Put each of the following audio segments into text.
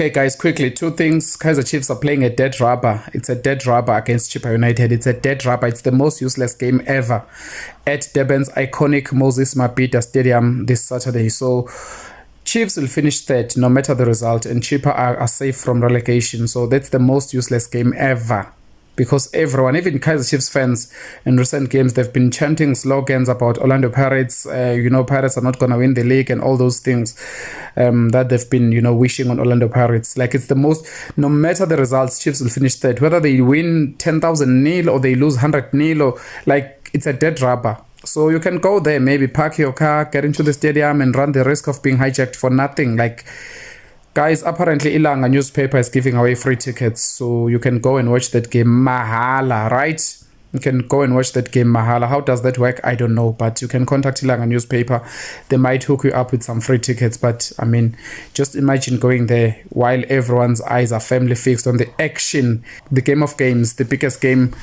Okay, guys, quickly, two things. Kaizer Chiefs are playing a dead rubber. It's a dead rubber against Chippa United. It's a dead rubber. It's the most useless game ever at Durban's iconic Moses Mabhida Stadium this Saturday. So Chiefs will finish third no matter the result, and Chippa are safe from relegation. So that's the most useless game ever. Because everyone, even Kaizer Chiefs fans in recent games, they've been chanting slogans about Orlando Pirates. Pirates are not going to win the league and all those things that they've been, wishing on Orlando Pirates. Like, it's the most, no matter the results, Chiefs will finish third. Whether they win 10,000-0 or they lose 100-0, or like, it's a dead rubber. So you can go there, maybe park your car, get into the stadium and run the risk of being hijacked for nothing. Like, guys, apparently Ilanga newspaper is giving away free tickets, so you can go and watch that game mahala, right? You can go and watch that game mahala. How does that work? I don't know, but you can contact Ilanga newspaper. They might hook you up with some free tickets, but I mean, just imagine going there while everyone's eyes are firmly fixed on the action, the game of games, the biggest game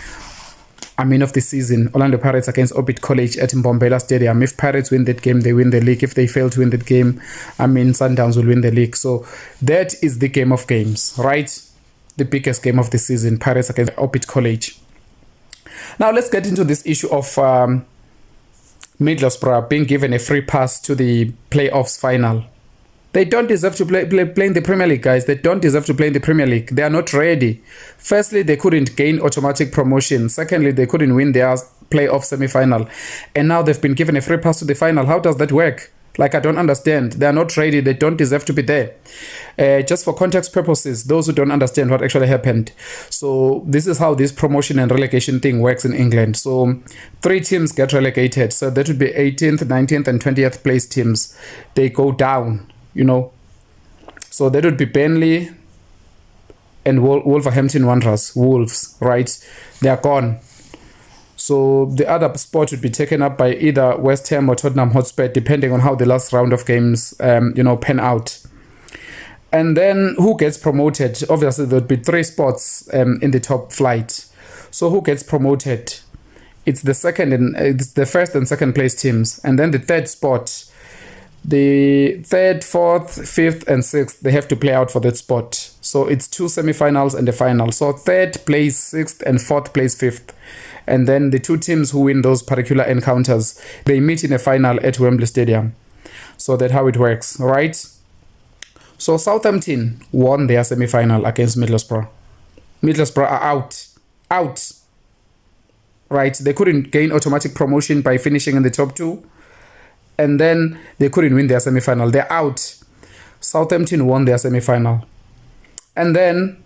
of the season, Orlando Pirates against Orbit College at Mbombela Stadium. If Pirates win that game, they win the league. If they fail to win that game, Sundowns will win the league. So that is the game of games, right? The biggest game of the season, Pirates against Orbit College. Now let's get into this issue of Middlesbrough being given a free pass to the playoffs final. They don't deserve to play in the Premier League, guys. They don't deserve to play in the Premier League. They are not ready. Firstly, they couldn't gain automatic promotion. Secondly, they couldn't win their playoff semi-final. And now they've been given a free pass to the final. How does that work? Like, I don't understand. They are not ready. They don't deserve to be there. Just for context purposes, those who don't understand what actually happened. So this is how this promotion and relegation thing works in England. So 3 teams get relegated. So that would be 18th, 19th, and 20th place teams. They go down. So that would be Burnley and Wolverhampton Wanderers, Wolves, right? They are gone. So the other spot would be taken up by either West Ham or Tottenham Hotspur, depending on how the last round of games, pan out. And then who gets promoted? Obviously, there would be 3 spots in the top flight. So who gets promoted? It's the first and second place teams, and then the third spot. The 3rd, 4th, 5th, and 6th, they have to play out for that spot. So it's 2 semi-finals and a final. So 3rd plays 6th and 4th plays 5th. And then the 2 teams who win those particular encounters, they meet in a final at Wembley Stadium. So that's how it works, right? So Southampton won their semi-final against Middlesbrough. Middlesbrough are out. Out. Right? They couldn't gain automatic promotion by finishing in the top 2. And then they couldn't win their semi-final. They're out. Southampton won their semi-final. And then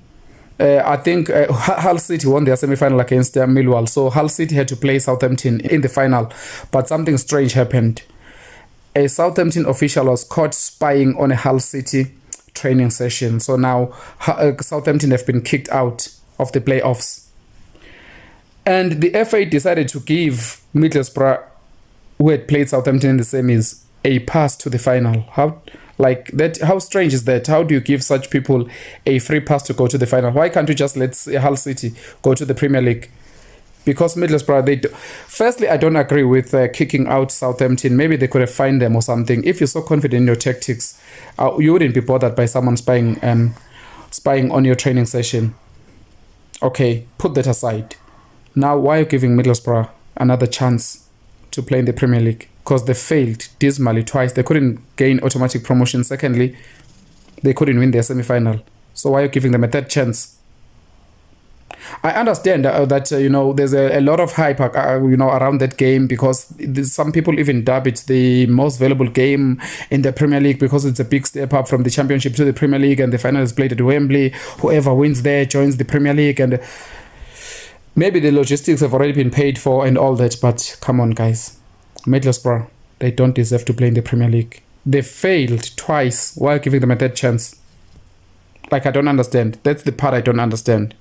I think Hull City won their semi-final against Millwall. So Hull City had to play Southampton in the final. But something strange happened. A Southampton official was caught spying on a Hull City training session. So now Southampton have been kicked out of the playoffs. And the FA decided to give Middlesbrough, who had played Southampton in the semis, a pass to the final. How strange is that? How do you give such people a free pass to go to the final? Why can't you just let Hull City go to the Premier League? Because Middlesbrough, firstly, I don't agree with kicking out Southampton. Maybe they could have fined them or something. If you're so confident in your tactics, you wouldn't be bothered by someone spying on your training session. Okay, put that aside. Now, why are you giving Middlesbrough another chance to play in the Premier League? Because they failed dismally twice. They couldn't gain automatic promotion. Secondly, they couldn't win their semi-final. So why are you giving them a third chance? I understand that there's a lot of hype around that game, because some people even dub it the most valuable game in the Premier League, because it's a big step up from the Championship to the Premier League, and the final is played at Wembley. Whoever wins there joins the Premier League, and maybe the logistics have already been paid for and all that, but come on, guys. Middlesbrough, they don't deserve to play in the Premier League. They failed twice while giving them a third chance. Like, I don't understand. That's the part I don't understand.